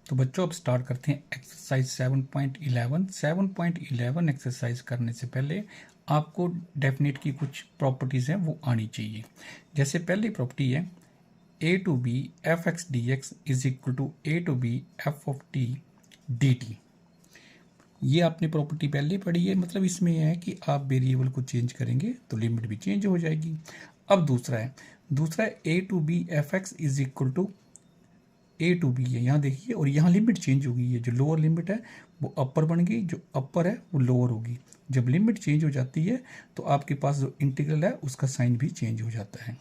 तो बच्चों अब स्टार्ट करते हैं एक्सरसाइज 7.11। 7.11 एक्सरसाइज करने से पहले आपको डेफिनेट की कुछ प्रॉपर्टीज़ हैं वो आनी चाहिए। जैसे पहली प्रॉपर्टी है a to B F x D x is equal to a to B F of T D T. ये आपने प्रॉपर्टी पहले पढ़ी है, मतलब इसमें यह है कि आप वेरिएबल को चेंज करेंगे तो लिमिट भी चेंज हो जाएगी। अब दूसरा है a to B F X is equal to A to B है, यहाँ देखिए, और यहाँ लिमिट चेंज हो गई है। जो लोअर लिमिट है वो अपर बन गई, जो अपर है वो लोअर होगी। जब लिमिट चेंज हो जाती है तो आपके पास जो इंटीग्रल है उसका साइन भी चेंज हो जाता है।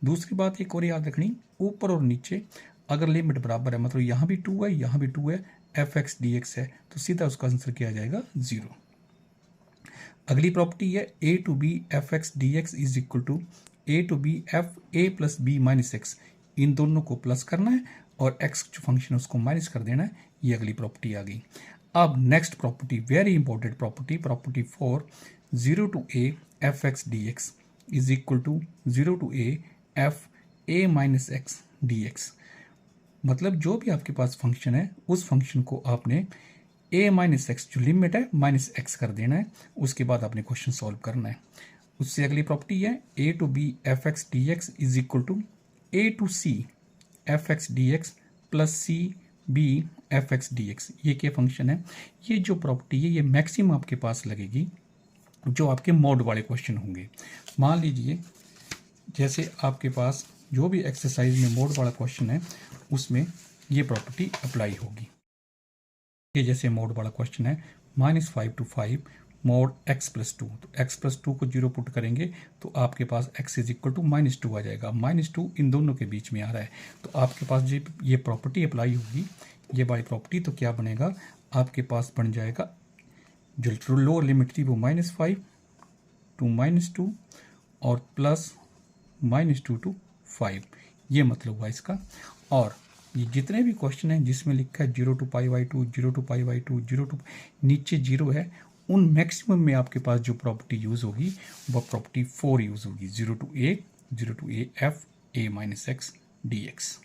दूसरी बात एक और याद रखनी, ऊपर और नीचे अगर लिमिट बराबर है, मतलब यहाँ भी 2 है यहाँ भी 2 है, एफ एक्स डी एक्स है, तो सीधा उसका आंसर क्या आ जाएगा 0। अगली प्रॉपर्टी है a to B F x D x is equal to A to B f a plus b minus x. इन दोनों को प्लस करना है और x जो फंक्शन है उसको माइनस कर देना है। ये अगली प्रॉपर्टी आ गई। अब next property, very important property, property 4, 0 to A F x D x is equal to 0 to A F A minus X D X. मतलब जो भी आपके पास फंक्शन है उस फंक्शन को आपने a माइनस एक्स जो लिमिट है माइनस एक्स कर देना है, उसके बाद आपने क्वेश्चन सॉल्व करना है। उससे अगली प्रॉपर्टी है a to B F x D x is equal to a to C F x D X plus C B F x D X. ये क्या फंक्शन है? ये जो प्रॉपर्टी है ये मैक्सिमम आपके पास लगेगी जो आपके मोड वाले क्वेश्चन होंगे। मान लीजिए जैसे आपके पास जो भी एक्सरसाइज में मोड वाला क्वेश्चन है उसमें ये प्रॉपर्टी अप्लाई होगी। ये जैसे मोड वाला क्वेश्चन है -5 to 5 मोड x प्लस 2, तो x प्लस 2 को 0 पुट करेंगे तो आपके पास x इज इक्वल टू -2 आ जाएगा। -2 इन दोनों के बीच में आ रहा है, तो आपके पास जो ये प्रॉपर्टी अप्लाई होगी, ये वाली प्रॉपर्टी, तो क्या बनेगा? आपके पास बन जाएगा जो लोअर लिमिट थी वो -5 टू -2 और प्लस -2 to 5। ये मतलब हुआ इसका। और ये जितने भी क्वेश्चन हैं जिसमें लिखा है 0 to π/2, 0 to π/2, 0 to नीचे 0 है, उन मैक्सिमम में आपके पास जो प्रॉपर्टी यूज होगी वह प्रॉपर्टी 4 यूज होगी, 0 to a f a minus X D X.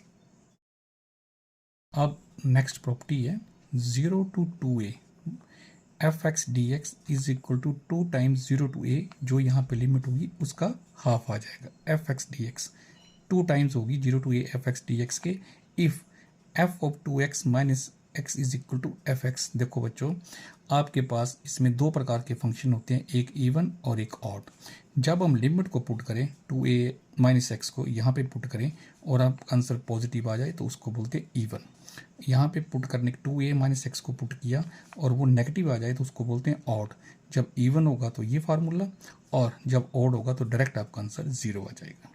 अब नेक्स्ट प्रॉपर्टी है 0 to 2a F x D x is equal to 2 times 0 to a, जो यहाँ पे लिमिट होगी उसका हाफ आ जाएगा। F x D x 2 times होगी 0 to a F x D x के, if f of 2x minus x is equal to f x. देखो बच्चों, आपके पास इसमें दो प्रकार के फंक्शन होते हैं, एक इवन और एक ऑड। जब हम लिमिट को पुट करें 2a माइनस एक्स को यहाँ पे पुट करें और आप आंसर पॉजिटिव आ जाए तो उसको बोलते हैं इवन। यहाँ पे पुट करने 2a माइनस एक्स को पुट किया और वो नेगेटिव आ जाए तो उसको बोलते हैं ऑड। जब इवन होगा तो ये फार्मूला, और जब ऑड होगा तो डायरेक्ट आपका आंसर 0 आ जाएगा।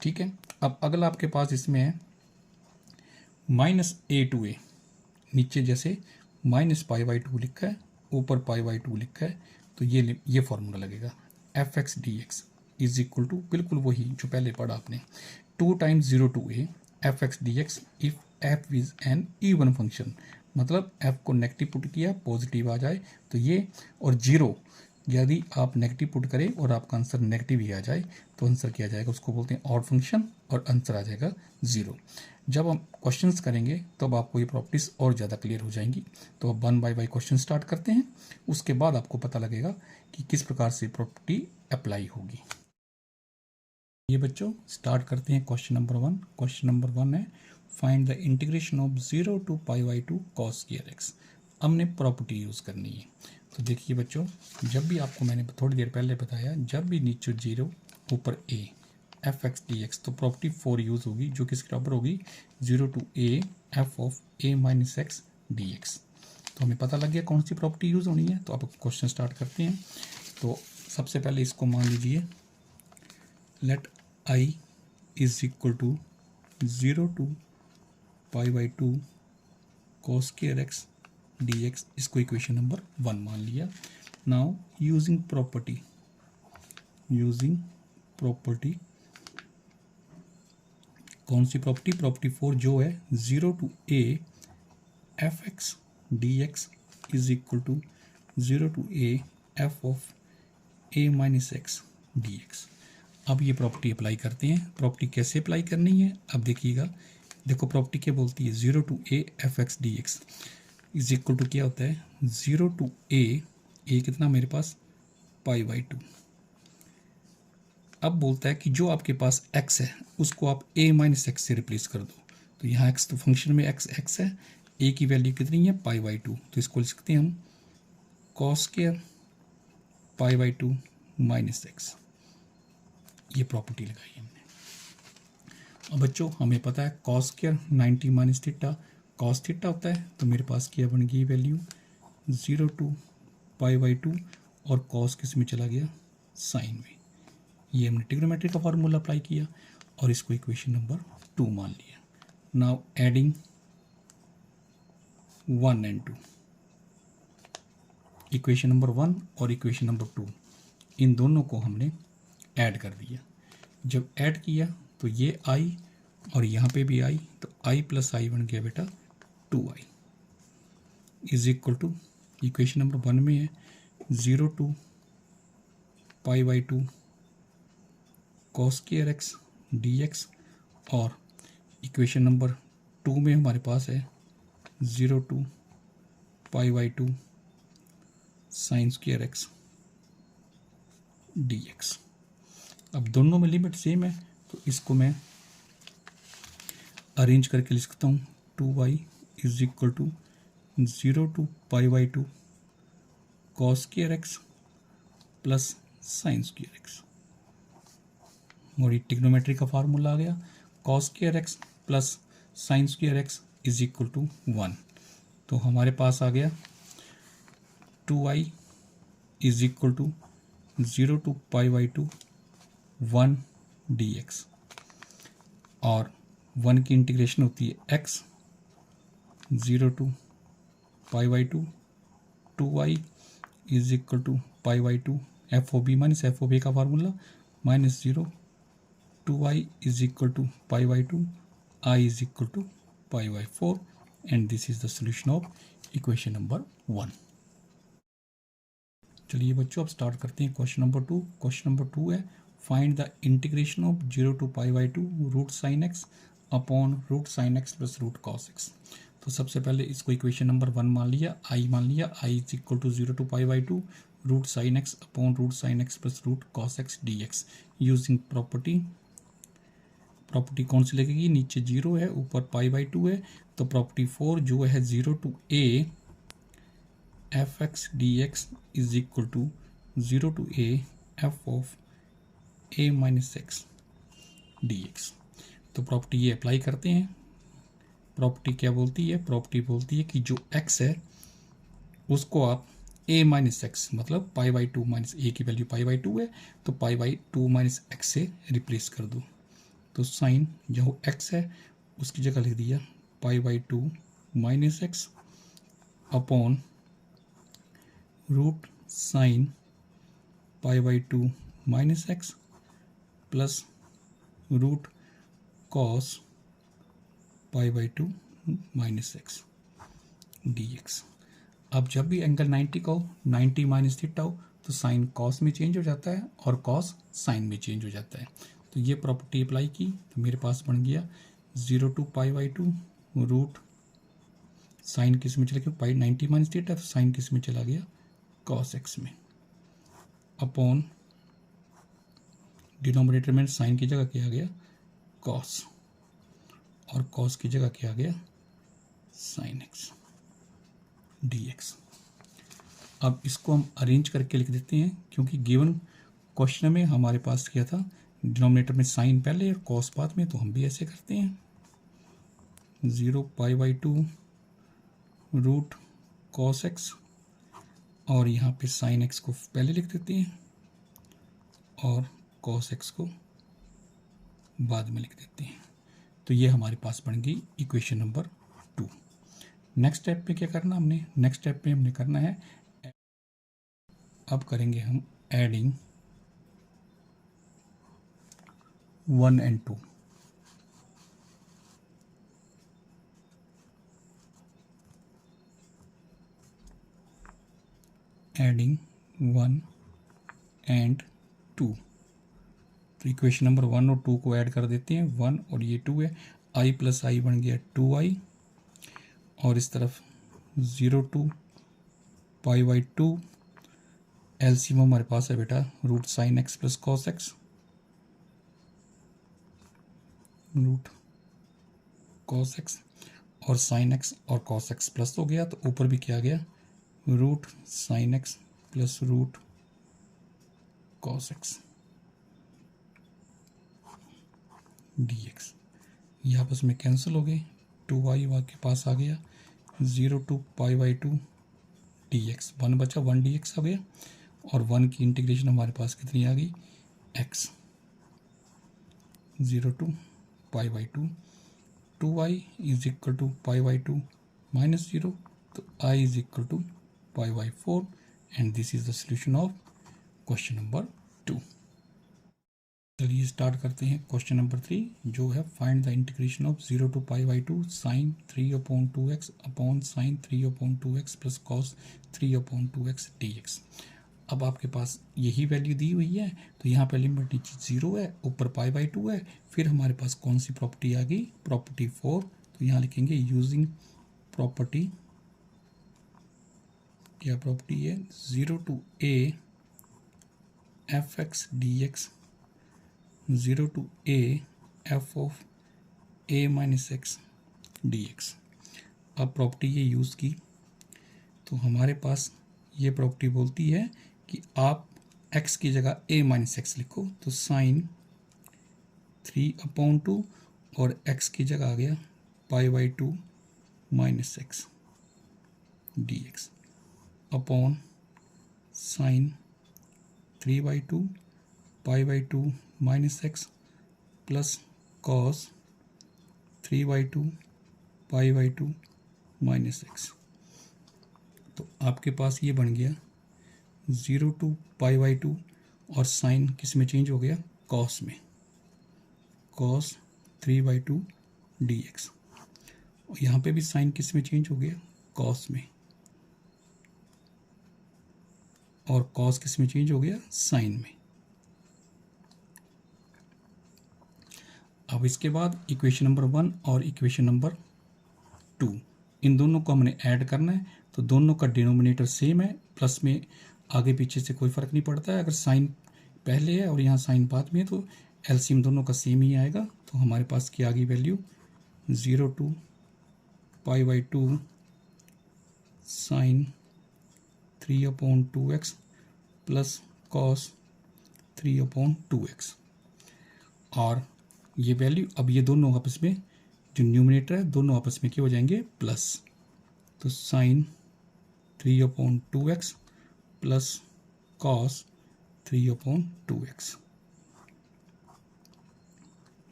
ठीक है, अब अगला आपके पास इसमें है -a to a, नीचे जैसे -π/2 लिखा है, ऊपर π/2 लिखा है, तो ये फॉर्मूला लगेगा। F x D x is equal to बिल्कुल वही जो पहले पढ़ा आपने, 2 times 0 to a F x D X if F is an even function. मतलब एफ को नेगेटिव पुट किया पॉजिटिव आ जाए तो ये, और 0 यदि आप नेगेटिव पुट करें और आपका आंसर नेगेटिव ही आ जाए तो आंसर क्या आ जाएगा, उसको बोलते हैं ऑड फंक्शन, और आंसर आ जाएगा 0। जब हम क्वेश्चंस करेंगे तब तो आपको ये प्रॉपर्टीज और ज़्यादा क्लियर हो जाएंगी। तो अब 1 by 1 क्वेश्चन स्टार्ट करते हैं, उसके बाद आपको पता लगेगा कि किस प्रकार से प्रॉपर्टी अप्लाई होगी। ये बच्चों स्टार्ट करते हैं क्वेश्चन नंबर 1। क्वेश्चन नंबर 1 है find the integration of 0 to π/2 cos square x। हमने प्रॉपर्टी यूज़ करनी है। तो देखिए बच्चों, जब भी आपको मैंने थोड़ी देर पहले बताया, जब भी नीचे 0 ऊपर a F x D X, तो प्रॉपर्टी 4 यूज होगी, जो किसके बराबर होगी 0 to a F of a minus X D X. तो हमें पता लग गया कौन सी प्रॉपर्टी यूज होनी है। तो अब क्वेश्चन स्टार्ट करते हैं। तो सबसे पहले इसको मान लीजिए, let i is equal to 0 to π/2 cos square x dx, इसको इक्वेशन नंबर 1 मान लिया। नाउ यूजिंग प्रॉपर्टी कौन सी प्रॉपर्टी? प्रॉपर्टी 4 जो है 0 to a F x D x is equal to 0 to a F of a minus X D X. अब ये property apply करते हैं। प्रॉपर्टी कैसे अप्लाई करनी है अब देखिएगा। देखो प्रॉपर्टी क्या बोलती है, 0 to a F x D x is equal to क्या होता है, 0 to a कितना मेरे पास पाई बाई 2। अब बोलता है कि जो आपके पास x है उसको आप a माइनस एक्स से रिप्लेस कर दो। तो यहाँ x तो फंक्शन में x है, a की वैल्यू कितनी है पाई बाई 2, तो इसको लिख सकते हैं हम cos square pi by 2 minus x. ये प्रॉपर्टी लगाई हमने। अब बच्चों हमें पता है cos square 90 minus theta cos theta होता है, तो मेरे पास क्या बन गई वैल्यू 0 टू पाई बाई 2 और कॉस किस में चला गया साइन में। ये हमने ट्रिग्नोमेट्री का फार्मूला अप्लाई किया और इसको इक्वेशन नंबर 2 मान लिया। Now adding 1 and 2, equation number 1 और इक्वेशन नंबर 2 इन दोनों को हमने ऐड कर दिया। जब ऐड किया तो ये आई और यहाँ पे भी आई, तो आई प्लस आई बन गया बेटा 2i is equal to equation number 1 में है 0 to pi by 2 cos square X D X, और इक्वेशन नंबर 2 में हमारे पास है 0 to pi by 2 sine square X D X. अब दोनों में लिमिट सेम है तो इसको मैं अरेंज करके लिख सकता हूँ 2y is equal to 0 to pi by 2 cos square X plus sine square X, और ये ट्रिग्नोमेट्री का फार्मूला आ गया cos square X plus sine square X is equal to 1। तो हमारे पास आ गया 2i is equal to 0 to pi by 2 1 D X, और 1 की इंटीग्रेशन होती है x 0 to pi by 2 2y is equal to pi by 2 f of b minus f of b का formula minus 0 2y is equal to pi by 2 I is equal to pi by 4 and this is the solution of equation number 1। चलिए बच्चों अब start करते हैं question number 2। Question number 2 है find the integration of 0 to pi by 2 root sine x upon root sine x plus root cos X. तो सबसे पहले इसको इक्वेशन नंबर 1 मान लिया, आई मान लिया, I is equal to 0 to pi by 2 root sine x upon root sine x plus root cos x D x using property. Property कौन सी लगेगी, नीचे 0 है ऊपर पाई बाई 2 है, तो प्रॉपर्टी 4 जो है 0 to A F x D x is equal to 0 to A F of A minus X D X. तो प्रॉपर्टी ये अप्लाई करते हैं। प्रॉपर्टी क्या बोलती है, प्रॉपर्टी बोलती है कि जो x है उसको आप a माइनस एक्स मतलब पाई बाई 2 माइनस ए की वैल्यू पाई बाई 2 है तो पाई बाई 2 माइनस एक्स से रिप्लेस कर दो। तो साइन जो x है उसकी जगह लिख दिया pi by 2 minus X upon root sine pi by 2 minus x plus root cos pi by 2 minus X D X. अब जब भी एंगल 90 का हो, 90 माइनस थीटा हो, तो साइन कॉस में चेंज हो जाता है और कॉस साइन में चेंज हो जाता है। तो ये प्रॉपर्टी अप्लाई की तो मेरे पास बन गया 0 to pi by 2 root sine किस में चला गया पाई 90 माइनस थीटा, तो साइन किस में चला गया कॉस एक्स में, अपॉन डिनोमिनेटर में साइन की जगह क्या आ गया कॉस, और कॉस की जगह क्या आ गया साइन एक्स डी एक्स। अब इसको हम अरेंज करके लिख देते हैं क्योंकि गिवन क्वेश्चन में हमारे पास क्या था डिनोमिनेटर में साइन पहले और कॉस बाद में, तो हम भी ऐसे करते हैं 0 pi by 2 root cos X, और यहाँ पे साइन एक्स को पहले लिख देते हैं और कॉस एक्स को बाद में लिख देते हैं। तो ये हमारे पास बन गई इक्वेशन नंबर 2। नेक्स्ट स्टेप पे क्या करना हमने, नेक्स्ट स्टेप पे हमने करना है, अब करेंगे हम एडिंग 1 एंड 2। एडिंग 1 एंड 2, तो इक्वेशन नंबर 1 और 2 को ऐड कर देते हैं, 1 और ये 2 है। आई प्लस आई बन गया 2i, और इस तरफ 0 to π/2। एलसीएम हमारे पास है बेटा root sine x plus cos X, root cos X, और साइन एक्स और कॉस एक्स प्लस हो गया, तो ऊपर भी क्या गया root sine x plus root cos x D X. ये आपस में कैंसिल हो गए, 2y वहाँ के पास आ गया, 0 to π/2 dx, 1 बचा, 1 dx आ गया, और 1 की इंटीग्रेशन हमारे पास कितनी आ गई x, 0 to π/2, 2y is equal to π/2 minus 0, तो I is equal to π/4, and this is the solution of question number 2। चलिए स्टार्ट करते हैं क्वेश्चन नंबर 3, जो है find the integration of 0 to π/2 sine 3/2x upon sine 3/2x plus cos 3/2x dx। अब आपके पास यही value दी हुई है, तो यहाँ पे लिमिट नीचे 0 है, ऊपर π/2 है, फिर हमारे पास कौन सी प्रॉपर्टी आ गई, प्रॉपर्टी 4। तो यहाँ लिखेंगे यूजिंग प्रॉपर्टी, क्या प्रॉपर्टी है, 0 to a fx dx, 0 to a f of a minus x dx। अब प्रॉपर्टी ये यूज़ की, तो हमारे पास ये प्रॉपर्टी बोलती है कि आप x की जगह a माइनस एक्स लिखो, तो साइन 3/2 और x की जगह आ गया π/2 minus x dx upon sine 3/2 π/2 minus x plus cos 3/2 π/2 minus x. तो आपके पास ये बन गया 0 to π/2, और साइन किस में चेंज हो गया, कॉस में, कॉस 3/2 dx। और यहाँ पे भी साइन किस में चेंज हो गया, कॉस में, और कॉस किस में चेंज हो गया, साइन में। अब इसके बाद इक्वेशन नंबर 1 और इक्वेशन नंबर 2, इन दोनों को हमने ऐड करना है, तो दोनों का डिनोमिनेटर सेम है, प्लस में आगे पीछे से कोई फ़र्क नहीं पड़ता है, अगर साइन पहले है और यहाँ साइन बाद में है तो एलसीएम दोनों का सेम ही आएगा। तो हमारे पास क्या आ गई value, 0 to π/2 sine 3/2x plus cos 3/2x, और ये वैल्यू, अब ये दोनों आपस में जो न्यूमिनेटर है दोनों आपस में क्या हो जाएंगे, प्लस, तो sign 3/2x plus cos 3/2x,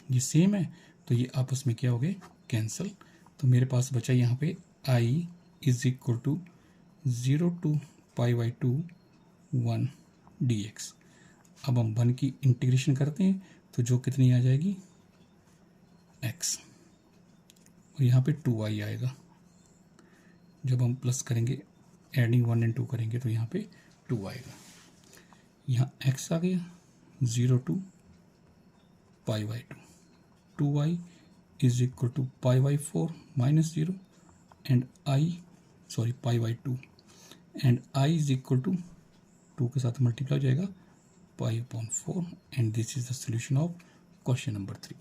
ये सेम है, तो ये आपस में क्या हो गए, कैंसिल। तो मेरे पास बचा यहाँ पे I is equal to 0 to π/2 1 dx। अब हम 1 की इंटीग्रेशन करते हैं, तो जो कितनी आ जाएगी x, और यहाँ पे 2i आएगा, जब हम प्लस करेंगे एडिंग 1 and 2 करेंगे तो यहाँ पे 2 आएगा, यहाँ x आ गया 0 to π/2, 2i is equal to π/4 minus 0 and π/2, and i is equal to 2 के साथ मल्टीप्लाई हो जाएगा π/4, and this is the solution of question number 3।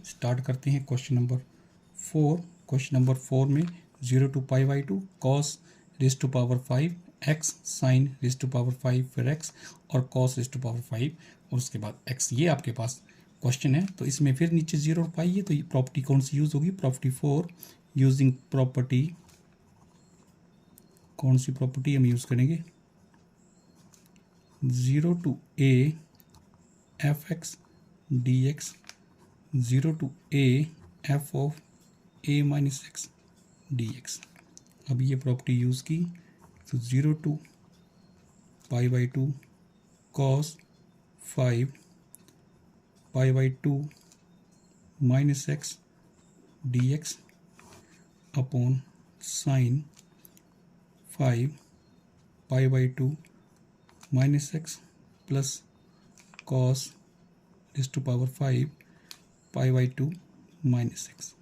Start करते हैं क्वेश्चन नंबर 4। क्वेश्चन नंबर 4 में 0 to π/2 cos raise to power 5 x sine raise to power 5 फिर x और cos raise to power 5 और उसके बाद x, ये आपके पास क्वेश्चन है। तो इसमें फिर नीचे 0 और पाई है, तो ये प्रॉपर्टी कौन सी यूज़ होगी, प्रॉपर्टी 4। यूजिंग प्रॉपर्टी, कौन सी प्रॉपर्टी हम यूज़ करेंगे, 0 to a fx dx, 0 to a f of a minus x dx। अब ये प्रॉपर्टी यूज़ की, तो 0 to π/2 cos 5 π/2 minus x dx upon sine 5 π/2 minus x plus cos raise to power 5 π/2 minus x.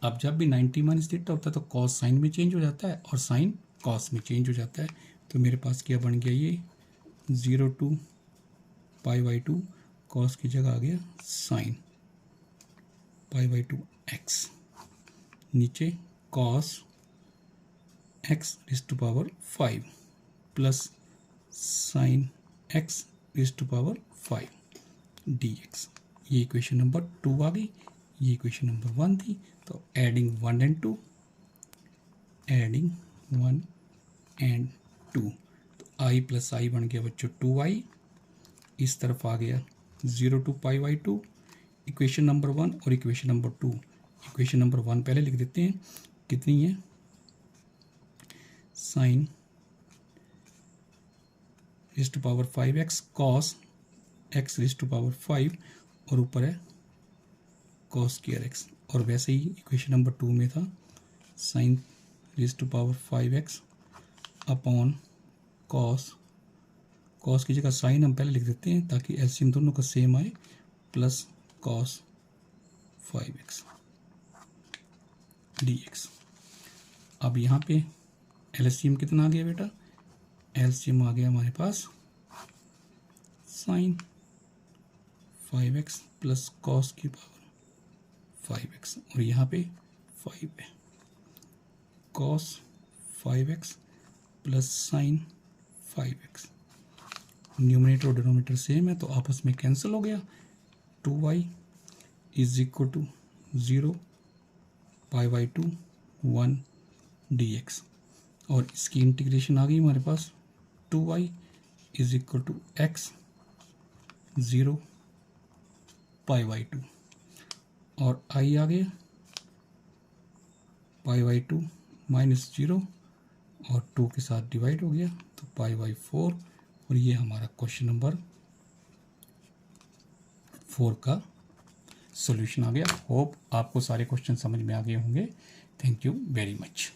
अब जब भी 90 minus theta होता है तो कॉस साइन में चेंज हो जाता है और साइन कॉस में चेंज हो जाता है। तो मेरे पास क्या बन गया, ये 0 to π/2 कॉस की जगह आ गया साइन π/2 एक्स, नीचे cos X raise to power 5 प्लस sine X raise to power 5 dx। ये इक्वेशन नंबर 2 आ गई, ये इक्वेशन नंबर 1 थी। तो एडिंग 1 and 2, एडिंग 1 and 2, तो i प्लस आई बन गया बच्चों 2i, इस तरफ आ गया 0 to π/2 इक्वेशन नंबर 1 और इक्वेशन नंबर 2। इक्वेशन नंबर 1 पहले लिख देते हैं, कितनी है, sine raise to power 5x कॉस x रेज़ टू पावर 5 और ऊपर है कॉस स्क्वायर x। और वैसे ही इक्वेशन नंबर 2 में था sine raise to power 5x upon cos की जगह साइन हम पहले लिख देते हैं ताकि एलसीएम दोनों का सेम आए, प्लस कॉस 5x dx। अब यहाँ पे एलसीएम कितना आ गया बेटा, एलसीएम आ गया हमारे पास साइन 5x प्लस कॉस की पावर 5x और यहाँ पे 5 है, cos 5x plus sign 5x। Numerator और डिनोमिनेटर सेम है तो आपस में कैंसिल हो गया। 2y is equal to 0 π/2 1 dx और इसकी इंटीग्रेशन आ गई हमारे पास 2y is equal to x 0 π/2 और i आ गया π/2 माइनस 0 और 2 के साथ डिवाइड हो गया तो π/4 और ये हमारा क्वेश्चन नंबर 4 का सॉल्यूशन आ गया। होप आपको सारे क्वेश्चन समझ में आ गए होंगे। Thank you very much.